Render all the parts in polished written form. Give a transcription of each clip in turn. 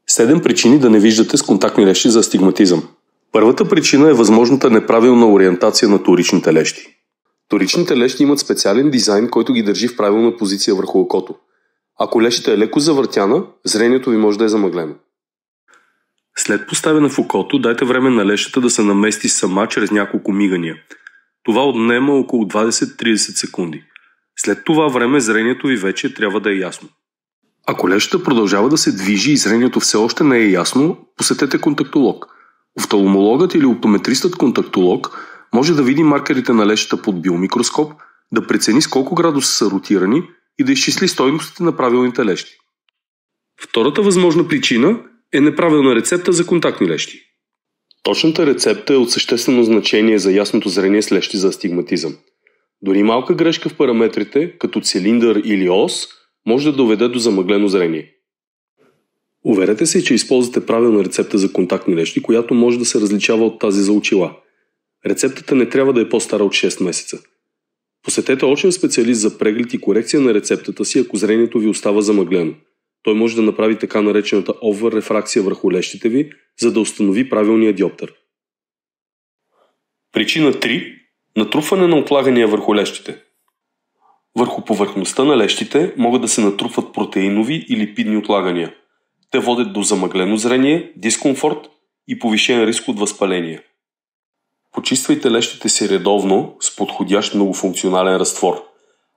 7 причини да не виждате с контактни лещи за астигматизъм. Първата причина е възможната неправилна ориентация на торичните лещи. Торичните лещи имат специален дизайн, който ги държи в правилна позиция върху окото. Ако лещата е леко завъртяна, зрението ви може да е замъглено. След поставяне в окото, дайте време на лещата да се намести сама чрез няколко мигания. Това отнема около 20-30 секунди. След това време зрението ви вече трябва да е ясно. Ако лещата продължава да се движи и зрението все още не е ясно, посетете контактолог. Офталмологът или оптометристът контактолог може да види маркерите на лещата под биомикроскоп, да прецени с колко градуса са ротирани и да изчисли стойностите на правилните лещи. Втората възможна причина е неправилна рецепта за контактни лещи. Точната рецепта е от съществено значение за ясното зрение с лещи за астигматизъм. Дори малка грешка в параметрите, като цилиндър или ос, може да доведе до замъглено зрение. Уверете се, че използвате правилна рецепта за контактни лещи, която може да се различава от тази за очила. Рецептата не трябва да е по-стара от 6 месеца. Посетете очен специалист за преглед и корекция на рецептата си, ако зрението ви остава замъглено. Той може да направи така наречената оверрефракция върху лещите ви, за да установи правилния диоптър. Причина 3. Натрупване на отлагания върху лещите. Върху повърхността на лещите могат да се натрупват протеинови и липидни отлагания. Те водят до замъглено зрение, дискомфорт и повишен риск от възпаление. Почиствайте лещите си редовно с подходящ многофункционален разтвор.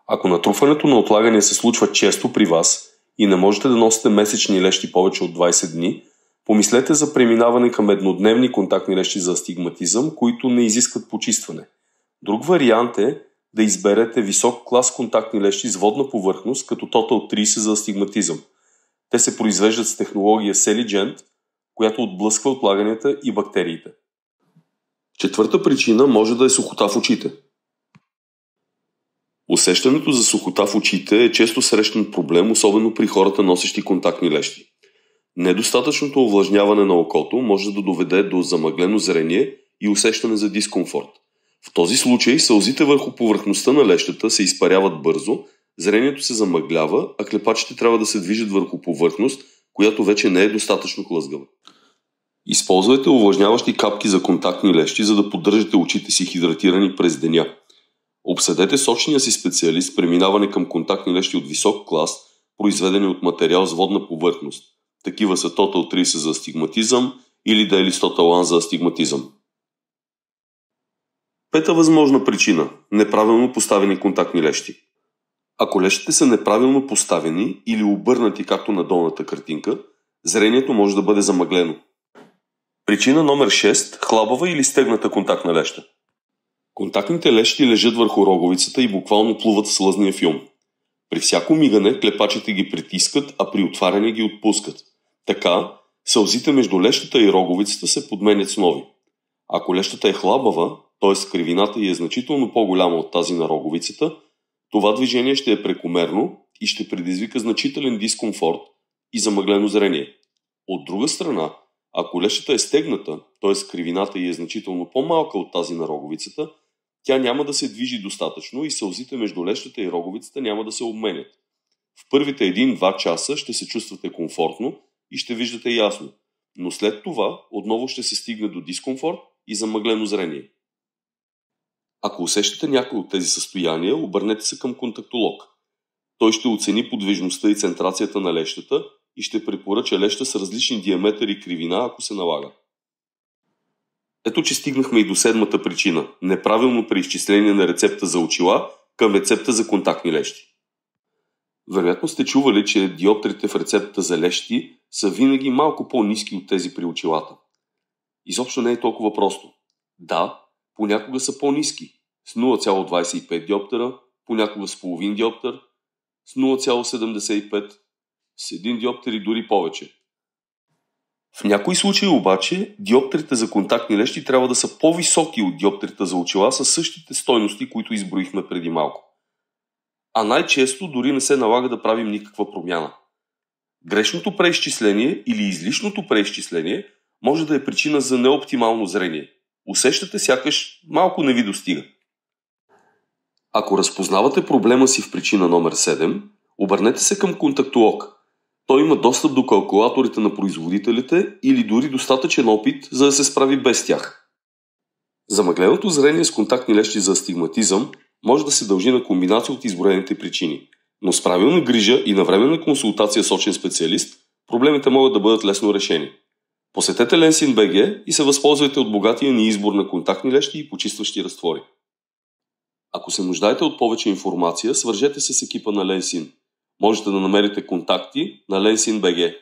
Ако натрупването на отлагания се случва често при вас и не можете да носите месечни лещи повече от 20 дни, помислете за преминаване към еднодневни контактни лещи за астигматизъм, които не изискват почистване. Друг вариант е да изберете висок клас контактни лещи с водна повърхност, като Total 30 за астигматизъм. Те се произвеждат с технология Seligent, която отблъсква отлаганията и бактериите. Четвърта причина може да е сухота в очите. Усещането за сухота в очите е често срещан проблем, особено при хората, носещи контактни лещи. Недостатъчното увлажняване на окото може да доведе до замъглено зрение и усещане за дискомфорт. В този случай сълзите върху повърхността на лещата се изпаряват бързо, зрението се замъглява, а клепачите трябва да се движат върху повърхност, която вече не е достатъчно хлъзгава. Използвайте увлажняващи капки за контактни лещи, за да поддържате очите си хидратирани през деня. Обсъдете с очния си специалист преминаване към контактни лещи от висок клас, произведени от материал с водна повърхност. Такива са Total 30 за астигматизъм или Daily Total One за астигматизъм. Пета възможна причина – неправилно поставени контактни лещи. Ако лещите са неправилно поставени или обърнати както на долната картинка, зрението може да бъде замъглено. Причина номер 6 – хлабава или стегната контактна леща. Контактните лещи лежат върху роговицата и буквално плуват с лъзния филм. При всяко мигане клепачите ги притискат, а при отваряне ги отпускат. Така, сълзите между лещата и роговицата се подменят с нови. Ако лещата е хлабава, т.е. кривината й е значително по-голяма от тази на роговицата, това движение ще е прекомерно и ще предизвика значителен дискомфорт и замъглено зрение. От друга страна, ако лещата е стегната, т.е. кривината й е значително по-малка от тази на роговицата, тя няма да се движи достатъчно и сълзите между лещата и роговицата няма да се обменят. В първите 1-2 часа ще се чувствате комфортно и ще виждате ясно, но след това отново ще се стигне до дискомфорт и замъглено зрение. Ако усещате някои от тези състояния, обърнете се към контактолог. Той ще оцени подвижността и центрацията на лещата и ще препоръча леща с различни диаметър и кривина, ако се налага. Ето, че стигнахме и до седмата причина – неправилно преизчисление на рецепта за очила към рецепта за контактни лещи. Вероятно сте чували, че диоптрите в рецептата за лещи са винаги малко по-ниски от тези при очилата. Изобщо не е толкова просто. Да, понякога са по-ниски, с 0,25 диоптера, понякога с половин диоптер, с 0,75, с 1 диоптер и дори повече. В някои случаи обаче диоптрите за контактни лещи трябва да са по-високи от диоптрите за очила със същите стойности, които изброихме преди малко. А най-често дори не се налага да правим никаква промяна. Грешното преизчисление или излишното преизчисление може да е причина за неоптимално зрение. Усещате сякаш малко не ви достига. Ако разпознавате проблема си в причина номер 7, обърнете се към контактолог. Той има достъп до калкулаторите на производителите или дори достатъчен опит, за да се справи без тях. Замъгленото зрение с контактни лещи за астигматизъм може да се дължи на комбинация от изброените причини, но с правилна грижа и навременна консултация с очен специалист, проблемите могат да бъдат лесно решени. Посетете Lensin.bg и се възползвайте от богатия ни избор на контактни лещи и почистващи разтвори. Ако се нуждаете от повече информация, свържете се с екипа на Lensin. Можете да намерите контакти на Lensin.bg.